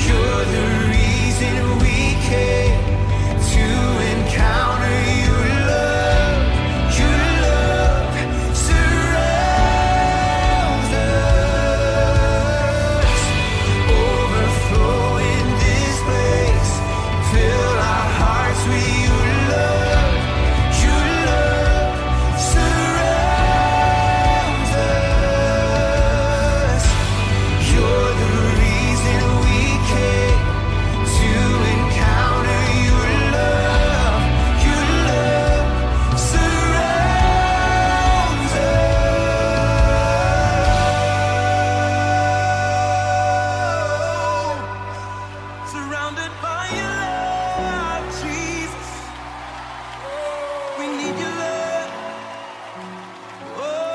Speaker 5: You're the reason we came to encounter your love. Your love surrounds us. Overflow in this place, fill our hearts with your love. Your love surrounds us. You're the reason we came to encounter your love. Your love surrounds us. Surrounded by your love, Jesus. We need your love. Oh.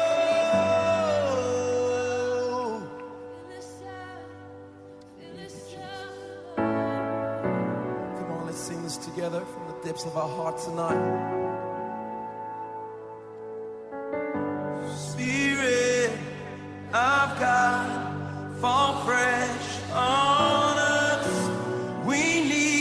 Speaker 5: Come on, let's sing this together from the depths of our hearts tonight. Spirit of God, fall fresh on us. We need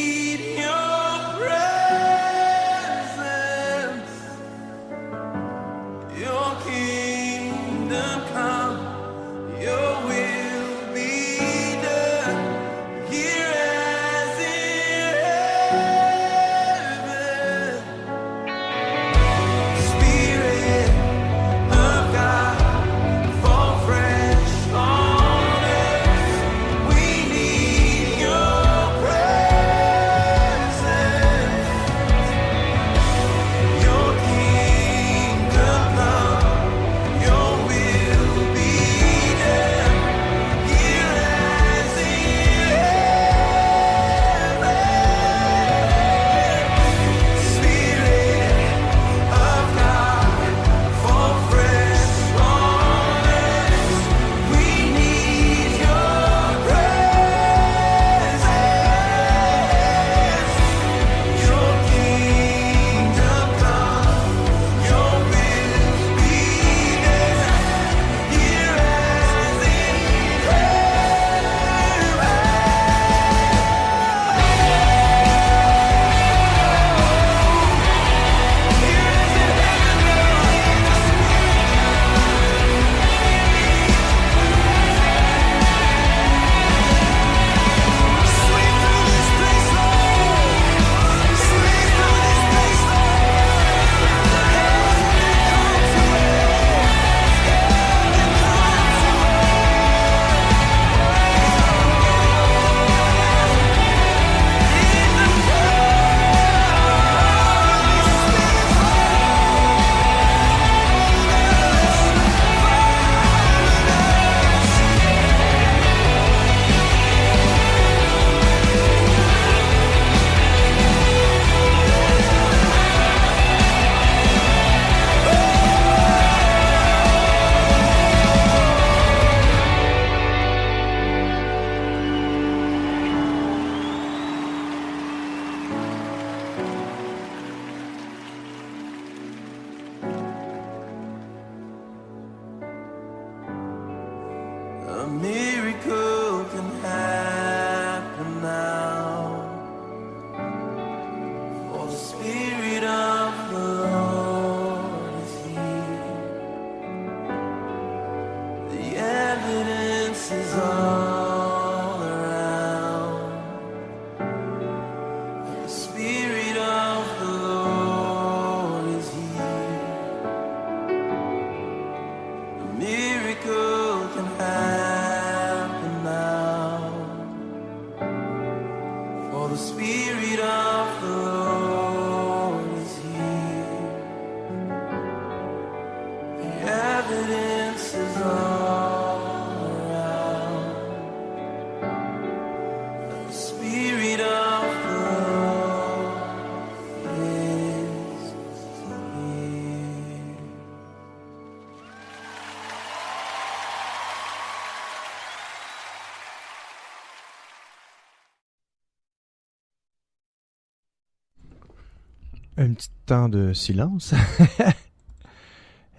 Speaker 2: un petit temps de silence.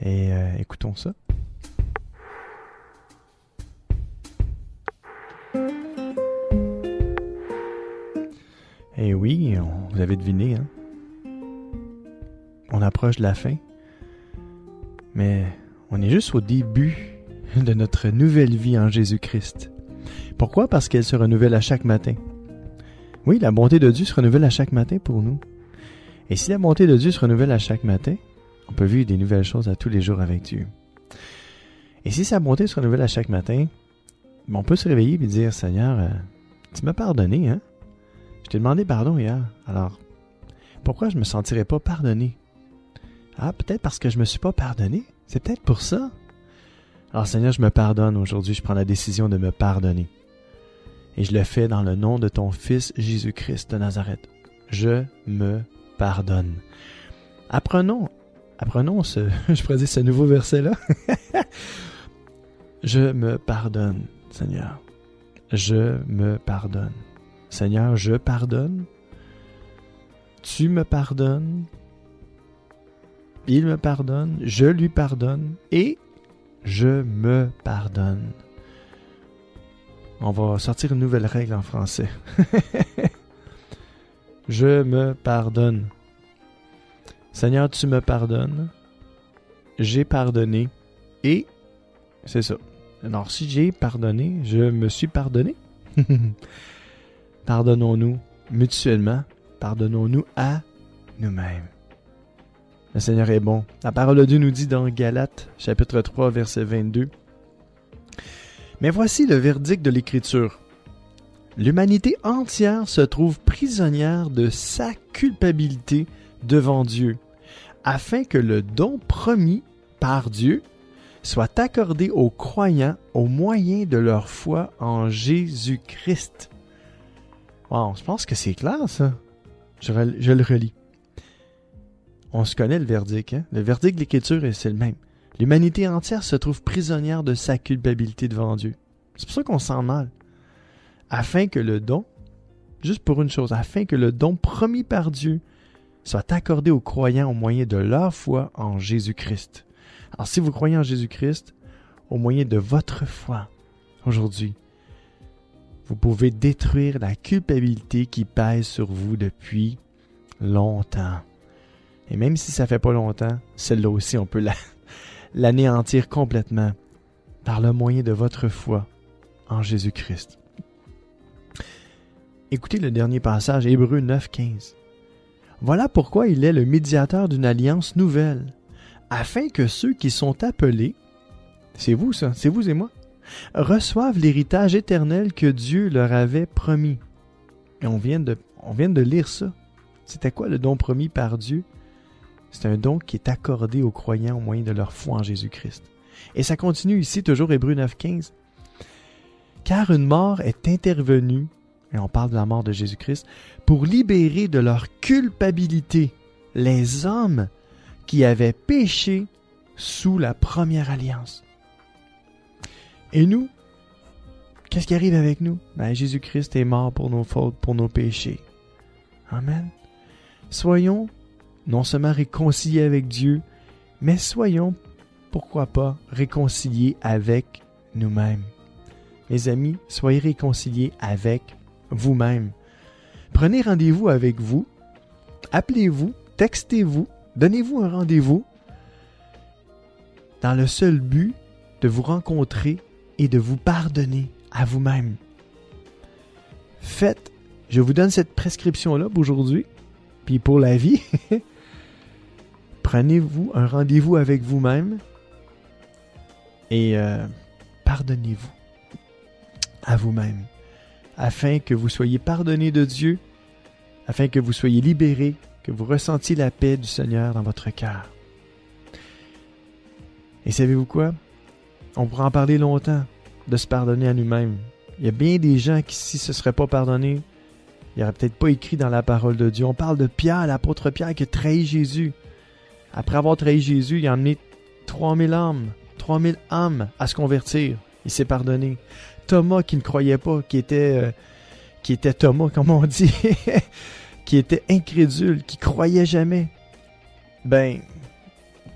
Speaker 2: Et écoutons ça. Et oui, vous avez deviné, hein? On approche de la fin. Mais on est juste au début de notre nouvelle vie en Jésus-Christ. Pourquoi? Parce qu'elle se renouvelle à chaque matin. Oui, la bonté de Dieu se renouvelle à chaque matin pour nous. Et si la bonté de Dieu se renouvelle à chaque matin, on peut vivre des nouvelles choses à tous les jours avec Dieu. Et si sa bonté se renouvelle à chaque matin, on peut se réveiller et dire, Seigneur, tu m'as pardonné, hein? Je t'ai demandé pardon hier. Alors, pourquoi je ne me sentirais pas pardonné? Ah, peut-être parce que je ne me suis pas pardonné. C'est peut-être pour ça. Alors, Seigneur, je me pardonne aujourd'hui. Je prends la décision de me pardonner. Et je le fais dans le nom de ton Fils Jésus-Christ de Nazareth. Je me pardonne. Apprenons je pourrais dire ce nouveau verset-là. Je me pardonne, Seigneur. Je me pardonne. Seigneur, je pardonne. Tu me pardonnes. Il me pardonne. Je lui pardonne. Et je me pardonne. On va sortir une nouvelle règle en français. Je me pardonne. Seigneur, tu me pardonnes. J'ai pardonné. Et c'est ça. Alors, si j'ai pardonné, je me suis pardonné. Pardonnons-nous mutuellement. Pardonnons-nous à nous-mêmes. Le Seigneur est bon. La parole de Dieu nous dit dans Galates, chapitre 3, verset 22. Mais voici le verdict de l'Écriture. L'humanité entière se trouve prisonnière de sa culpabilité devant Dieu, afin que le don promis par Dieu soit accordé aux croyants au moyen de leur foi en Jésus-Christ. Wow, je pense que c'est clair, ça. Je le relis. On se connaît le verdict, hein? Le verdict de l'Écriture, c'est le même. L'humanité entière se trouve prisonnière de sa culpabilité devant Dieu. C'est pour ça qu'on se sent mal. Afin que le don, juste pour une chose, afin que le don promis par Dieu soit accordé aux croyants au moyen de leur foi en Jésus-Christ. Alors, si vous croyez en Jésus-Christ, au moyen de votre foi, aujourd'hui, vous pouvez détruire la culpabilité qui pèse sur vous depuis longtemps. Et même si ça fait pas longtemps, celle-là aussi, on peut l'anéantir complètement par le moyen de votre foi en Jésus-Christ. Écoutez le dernier passage, Hébreux 9:15. Voilà pourquoi il est le médiateur d'une alliance nouvelle, afin que ceux qui sont appelés, c'est vous ça, c'est vous et moi, reçoivent l'héritage éternel que Dieu leur avait promis. Et on vient de lire ça. C'était quoi le don promis par Dieu? C'est un don qui est accordé aux croyants au moyen de leur foi en Jésus-Christ. Et ça continue ici, toujours Hébreux 9:15. Car une mort est intervenue, et on parle de la mort de Jésus-Christ, pour libérer de leur culpabilité les hommes qui avaient péché sous la première alliance. Et nous, qu'est-ce qui arrive avec nous? Jésus-Christ est mort pour nos fautes, pour nos péchés. Amen. Soyons non seulement réconciliés avec Dieu, mais soyons, pourquoi pas, réconciliés avec nous-mêmes. Mes amis, soyez réconciliés avec vous-même. Prenez rendez-vous avec vous, appelez-vous, textez-vous, donnez-vous un rendez-vous dans le seul but de vous rencontrer et de vous pardonner à vous-même. Faites, je vous donne cette prescription-là pour aujourd'hui, puis pour la vie. Prenez-vous un rendez-vous avec vous-même et pardonnez-vous à vous-même, afin que vous soyez pardonnés de Dieu, afin que vous soyez libérés, que vous ressentiez la paix du Seigneur dans votre cœur. Et savez-vous quoi? On pourra en parler longtemps, de se pardonner à nous-mêmes. Il y a bien des gens qui, si ce ne serait pas pardonné, il n'y aurait peut-être pas écrit dans la parole de Dieu. On parle de Pierre, l'apôtre Pierre, qui a trahi Jésus. Après avoir trahi Jésus, il a emmené 3000 âmes à se convertir. Il s'est pardonné. Thomas, qui ne croyait pas, qui était Thomas, comme on dit, qui était incrédule, qui croyait jamais, ben,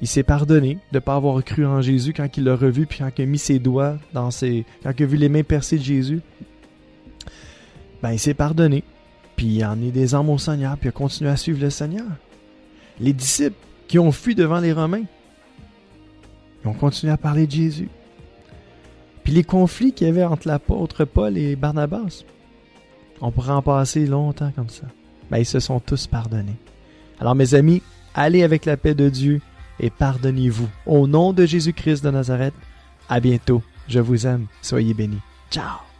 Speaker 2: il s'est pardonné de ne pas avoir cru en Jésus quand il l'a revu, puis quand il a mis ses doigts quand il a vu les mains percées de Jésus. Ben, il s'est pardonné, puis il en est des âmes au Seigneur, puis il a continué à suivre le Seigneur. Les disciples qui ont fui devant les Romains, ils ont continué à parler de Jésus. Puis les conflits qu'il y avait entre l'apôtre Paul et Barnabas, on pourrait en passer longtemps comme ça. Ben, ils se sont tous pardonnés. Alors mes amis, allez avec la paix de Dieu et pardonnez-vous. Au nom de Jésus-Christ de Nazareth, à bientôt. Je vous aime. Soyez bénis. Ciao!